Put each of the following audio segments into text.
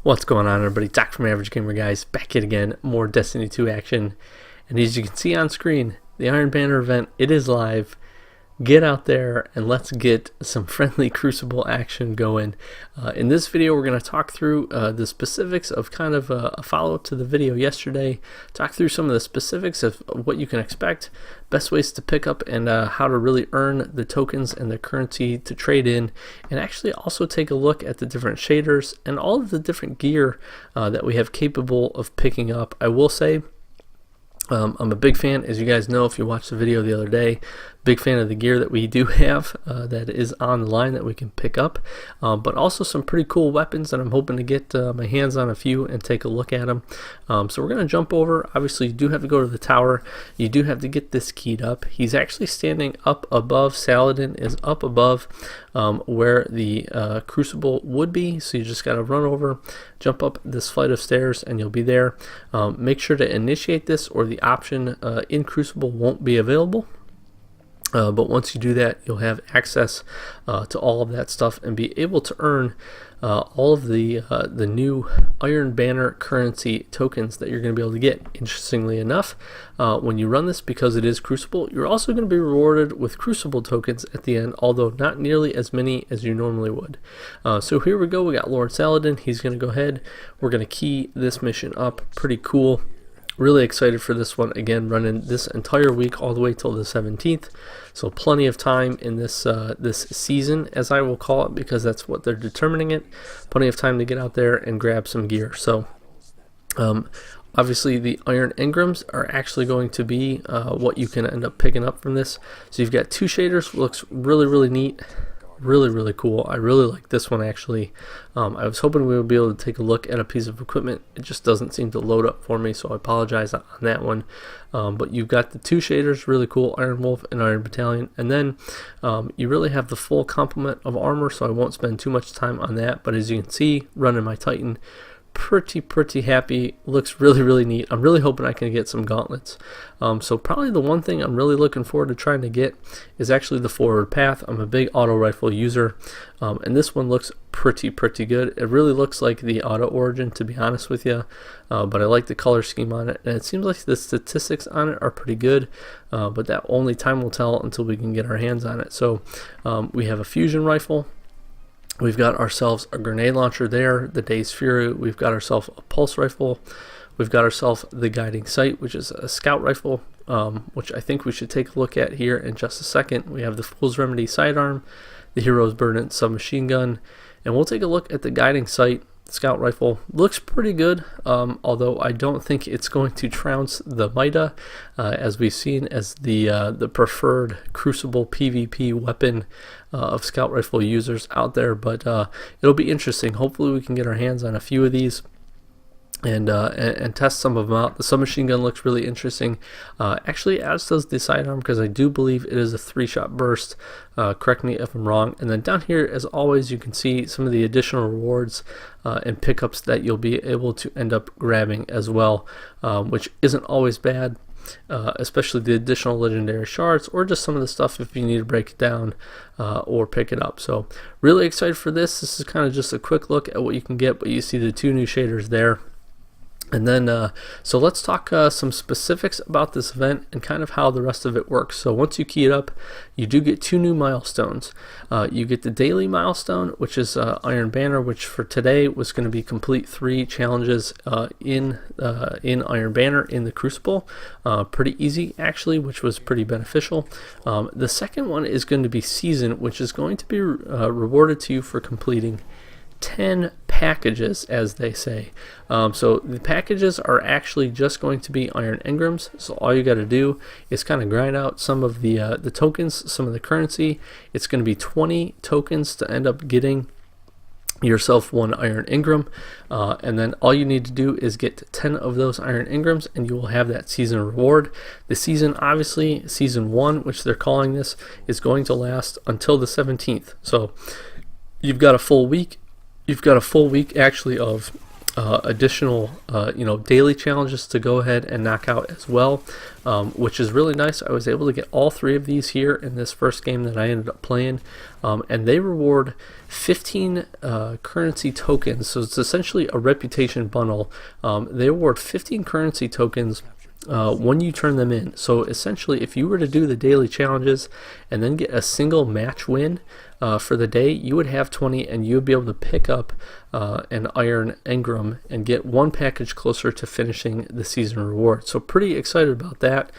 What's going on, everybody? Doc from Average Gamer Guys back yet again. More Destiny 2 action. And as you can see on screen, the Iron Banner event, it is live. Get out there and let's get some friendly Crucible action going. In this video, we're going to talk through the specifics of kind of a follow-up to the video yesterday. Talk through some of the specifics of what you can expect, best ways to pick up, and how to really earn the tokens and the currency to trade in, and actually also take a look at the different shaders and all of the different gear that we have capable of picking up. I will say, I'm a big fan, as you guys know if you watched the video the other day, big fan of the gear that we do have that is on the line that we can pick up, but also some pretty cool weapons that I'm hoping to get my hands on a few and take a look at them. So we're going to jump over. Obviously, you do have to go to the tower. You do have to get this keyed up. He's actually standing up above. Saladin is up above where the Crucible would be, so you just got to run over, jump up this flight of stairs, and you'll be there. Make sure to initiate this, or the option in Crucible won't be available. But once you do that, you'll have access to all of that stuff and be able to earn all of the new Iron Banner currency tokens that you're going to be able to get. Interestingly enough, when you run this, because it is Crucible, you're also going to be rewarded with Crucible tokens at the end, although not nearly as many as you normally would. So here we go. We got Lord Saladin. He's going to go ahead. We're going to key this mission up. Pretty cool. Really excited for this one. Again, running this entire week all the way till the 17th, so plenty of time in this this season, as I will call it, because that's what they're determining it. Plenty of time to get out there and grab some gear. So obviously the Iron Engrams are actually going to be what you can end up picking up from this. So you've got two shaders. Looks really neat. Really cool. I really like this one, actually. I was hoping we would be able to take a look at a piece of equipment. It just doesn't seem to load up for me, so I apologize on that one. But you've got the two shaders, really cool, Iron Wolf and Iron Battalion, and then you really have the full complement of armor, so I won't spend too much time on that. But as you can see, running my Titan, pretty happy. Looks really neat. I'm really hoping I can get some gauntlets. So probably the one thing I'm really looking forward to trying to get is actually the forward path. I'm a big auto rifle user, and this one looks pretty good. It really looks like the Auto Origin, to be honest with you, but I like the color scheme on it, and it seems like the statistics on it are pretty good, but that only time will tell until we can get our hands on it. So we have a fusion rifle. We've got ourselves a grenade launcher there, the Days Fury. We've got ourselves a pulse rifle. We've got ourselves the guiding sight, which is a scout rifle, which I think we should take a look at here in just a second. We have the Fool's Remedy sidearm, the Hero's Burden submachine gun, and we'll take a look at the guiding sight. Scout rifle looks pretty good, although I don't think it's going to trounce the Mida, as we've seen as the preferred Crucible PvP weapon of scout rifle users out there. But it'll be interesting. Hopefully we can get our hands on a few of these and test some of them out. The submachine gun looks really interesting, actually, as does the sidearm, because I do believe it is a 3-shot burst. Correct me if I'm wrong. And then down here, as always, you can see some of the additional rewards and pickups that you'll be able to end up grabbing as well, which isn't always bad. Especially the additional legendary shards, or just some of the stuff if you need to break it down or pick it up. So really excited for this. This is kind of just a quick look at what you can get, but you see the two new shaders there. And then, so let's talk some specifics about this event and kind of how the rest of it works. So once you key it up, you do get two new milestones. You get the daily milestone, which is Iron Banner, which for today was going to be complete 3 challenges in Iron Banner in the Crucible. Pretty easy, actually, which was pretty beneficial. The second one is going to be Season, which is going to be rewarded to you for completing 10 packages, as they say. So the packages are actually just going to be Iron Engrams. So all you got to do is kind of grind out some of the tokens, some of the currency. It's going to be 20 tokens to end up getting yourself 1 Iron Engram, and then all you need to do is get 10 of those Iron Engrams and you will have that season reward. The season, obviously, season 1, which they're calling this, is going to last until the 17th. So you've got a full week. You've got a full week, actually, of additional daily challenges to go ahead and knock out as well, which is really nice. I was able to get all 3 of these here in this first game that I ended up playing, and they reward 15 currency tokens, so it's essentially a reputation bundle. They award 15 currency tokens when you turn them in. So essentially, if you were to do the daily challenges and then get a single match win for the day, you would have 20, and you would be able to pick up an Iron Engram and get 1 package closer to finishing the season reward. So pretty excited about that.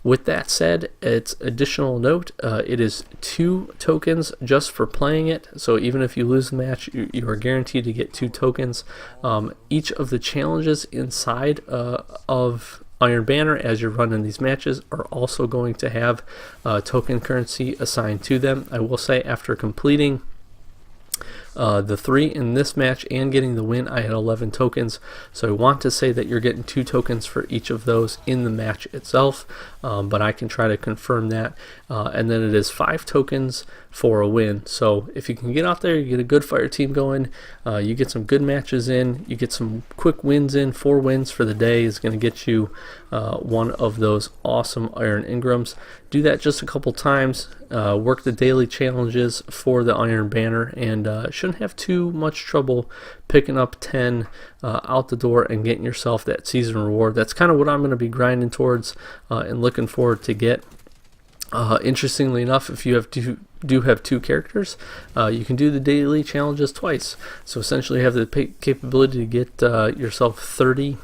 With that said, it's additional note, it is 2 tokens just for playing it. So even if you lose the match, you are guaranteed to get 2 tokens. Each of the challenges inside of Iron Banner as you're running these matches are also going to have token currency assigned to them. I will say, after completing the 3 in this match and getting the win, I had 11 tokens. So I want to say that you're getting 2 tokens for each of those in the match itself, but I can try to confirm that. And then it is 5 tokens for a win. So if you can get out there, you get a good fire team going, you get some good matches in, you get some quick wins in. 4 wins for the day is going to get you 1 of those awesome Iron Engrams. Do that just a couple times, work the daily challenges for the Iron Banner, and shouldn't have too much trouble picking up 10 out the door and getting yourself that season reward. That's kind of what I'm going to be grinding towards and looking forward to get. Interestingly enough, if you do have 2 characters, you can do the daily challenges twice. So essentially you have the capability to get yourself 30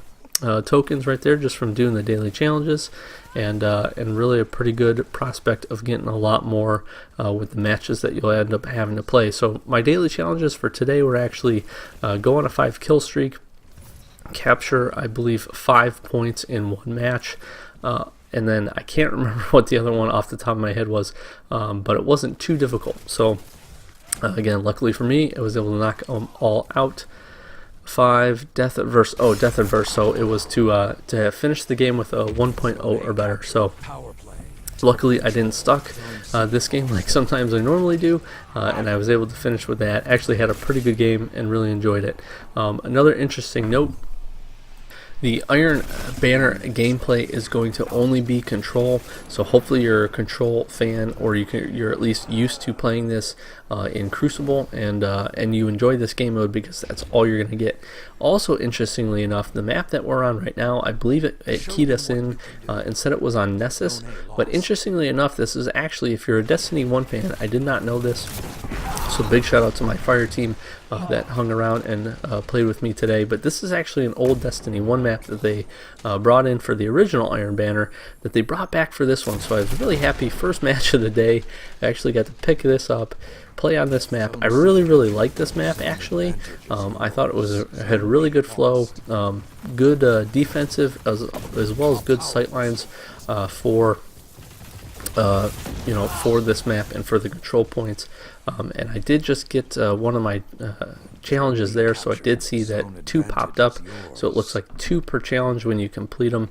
tokens right there just from doing the daily challenges, and really a pretty good prospect of getting a lot more with the matches that you'll end up having to play. So my daily challenges for today were actually go on a 5 kill streak, capture I believe 5 points in 1 match, and then I can't remember what the other one off the top of my head was, but it wasn't too difficult. So again, luckily for me, I was able to knock them all out. 5 death adverse. Oh, death adverse. So it was to finish the game with a 1.0 or better. So luckily I didn't stuck this game like sometimes I normally do, and I was able to finish with that. Actually had a pretty good game and really enjoyed it. Another interesting note: the Iron Banner gameplay is going to only be control, so hopefully you're a control fan, or you're at least used to playing this in Crucible, and you enjoy this game mode, because that's all you're going to get. Also, interestingly enough, the map that we're on right now, I believe it keyed us in and said it was on Nessus, but interestingly enough, this is actually, if you're a Destiny 1 fan, I did not know this, so big shout out to my fire team that hung around and played with me today. But this is actually an old Destiny 1 map that they brought in for the original Iron Banner that they brought back for this one. So I was really happy. First match of the day, I actually got to pick this up, play on this map. I really like this map actually. I thought it had a really good flow, good defensive as well as good sightlines for for this map and for the control points. And I did just get one of my challenges there, so I did see that 2 popped up, so it looks like 2 per challenge when you complete them.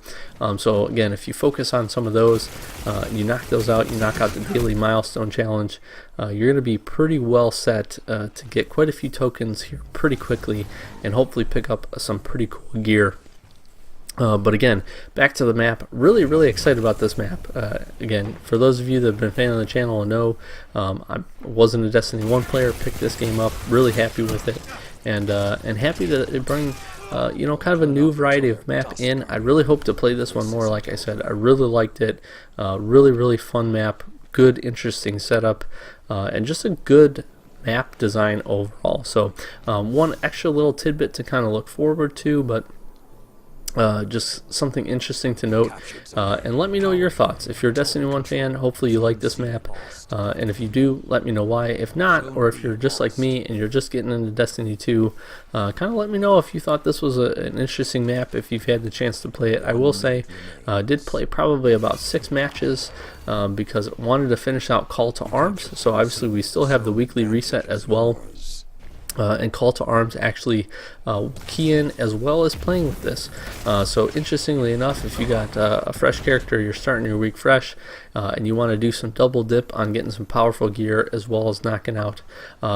So again, if you focus on some of those, you knock those out, you knock out the daily milestone challenge, you're going to be pretty well set to get quite a few tokens here pretty quickly, and hopefully pick up some pretty cool gear. But again, back to the map. Really excited about this map. Again, for those of you that have been a fan of the channel and know, I wasn't a Destiny 1 player, picked this game up, really happy with it, and happy that it bring kind of a new variety of map in. I really hope to play this one more. Like I said, I really liked it. Really fun map, good interesting setup, and just a good map design overall. So one extra little tidbit to kind of look forward to, but just something interesting to note, and let me know your thoughts. If you're a Destiny 1 fan, hopefully you like this map, and if you do, let me know why. If not, or if you're just like me and you're just getting into Destiny 2, kind of let me know if you thought this was an interesting map, if you've had the chance to play it. I will say, did play probably about 6 matches, because I wanted to finish out Call to Arms, so obviously we still have the weekly reset as well. and Call to Arms actually key in as well as playing with this. So interestingly enough, if you got a fresh character, you're starting your week fresh, and you want to do some double dip on getting some powerful gear as well as knocking out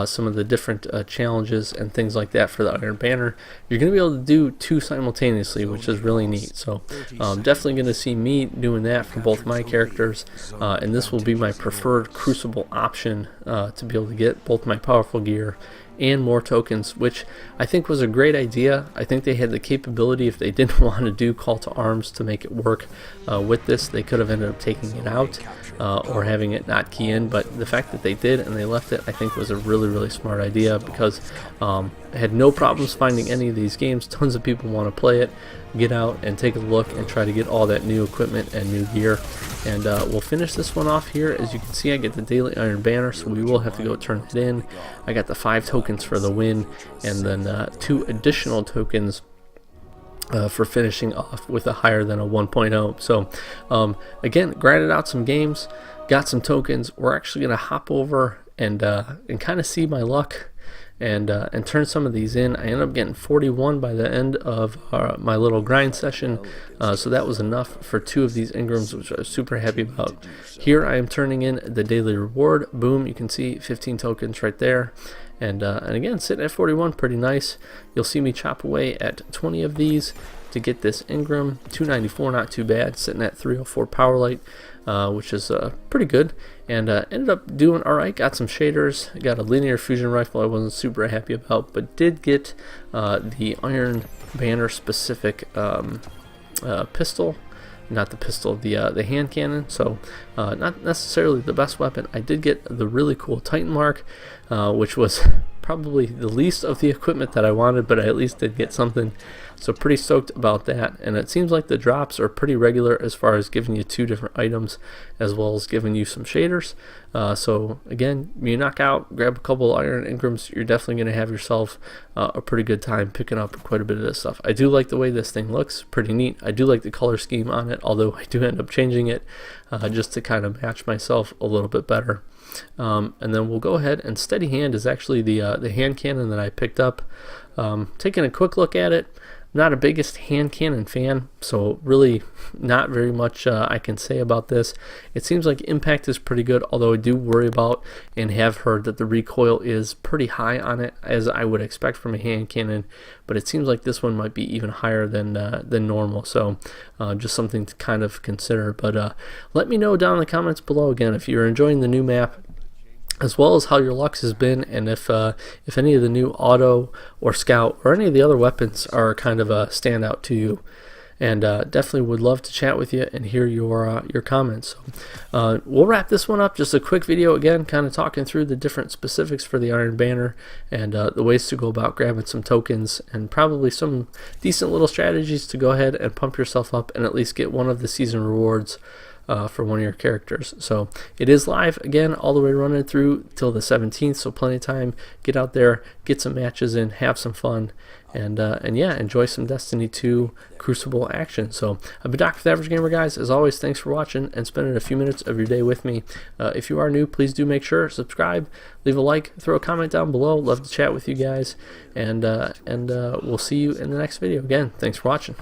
some of the different challenges and things like that for the Iron Banner, you're going to be able to do two simultaneously, which is really neat. So definitely going to see me doing that for both my characters, and this will be my preferred Crucible option to be able to get both my powerful gear and more tokens, which I think was a great idea. I think they had the capability, if they didn't want to do Call to Arms to make it work with this, they could have ended up taking it out or having it not key in, but the fact that they did and they left it, I think was a really, really smart idea, because I had no problems finding any of these games. Tons of people want to play it. Get out and take a look and try to get all that new equipment and new gear. And we'll finish this one off here. As you can see, I get the Daily Iron Banner, so we will have to go turn it in. I got the 5 tokens for the win, and then 2 additional tokens for finishing off with a higher than a 1.0. So again, grinded out some games, got some tokens. We're actually going to hop over and kind of see my luck and turn some of these in. I ended up getting 41 by the end of my little grind session, so that was enough for 2 of these Ingrams, which I was super happy about. Here I am turning in the daily reward. Boom, you can see 15 tokens right there, and again, sitting at 41, pretty nice. You'll see me chop away at 20 of these to get this Ingram. 294, not too bad, sitting at 304 power light, which is pretty good, and ended up doing alright. Got some shaders, got a linear fusion rifle I wasn't super happy about, but did get the Iron Banner specific pistol, not the pistol, the hand cannon, so not necessarily the best weapon. I did get the really cool Titan Mark, which was probably the least of the equipment that I wanted, but I at least did get something, so pretty stoked about that. And it seems like the drops are pretty regular as far as giving you 2 different items as well as giving you some shaders. So again, you knock out, grab a couple Iron Ingrams, you're definitely going to have yourself a pretty good time picking up quite a bit of this stuff. I do like the way this thing looks, pretty neat. I do like the color scheme on it, although I do end up changing it just to kind of match myself a little bit better. And then we'll go ahead, and Steady Hand is actually the hand cannon that I picked up. Taking a quick look at it, not a biggest hand cannon fan, so really not very much I can say about this. It seems like impact is pretty good, although I do worry about and have heard that the recoil is pretty high on it, as I would expect from a hand cannon, but it seems like this one might be even higher than normal, so just something to kind of consider. But let me know down in the comments below, again, if you're enjoying the new map, as well as how your luck has been, and if any of the new auto or scout or any of the other weapons are kind of a standout to you. And definitely would love to chat with you and hear your comments. So, we'll wrap this one up. Just a quick video again, kind of talking through the different specifics for the Iron Banner and the ways to go about grabbing some tokens, and probably some decent little strategies to go ahead and pump yourself up and at least get one of the season rewards for one of your characters. So it is live again, all the way running through till the 17th, so plenty of time. Get out there, get some matches in, have some fun, and yeah, enjoy some Destiny 2 Crucible action. So I've been Dr. The Average Gamer, guys. As always, thanks for watching and spending a few minutes of your day with me. If you are new, please do make sure subscribe, leave a like, throw a comment down below. Love to chat with you guys, and we'll see you in the next video. Again, thanks for watching.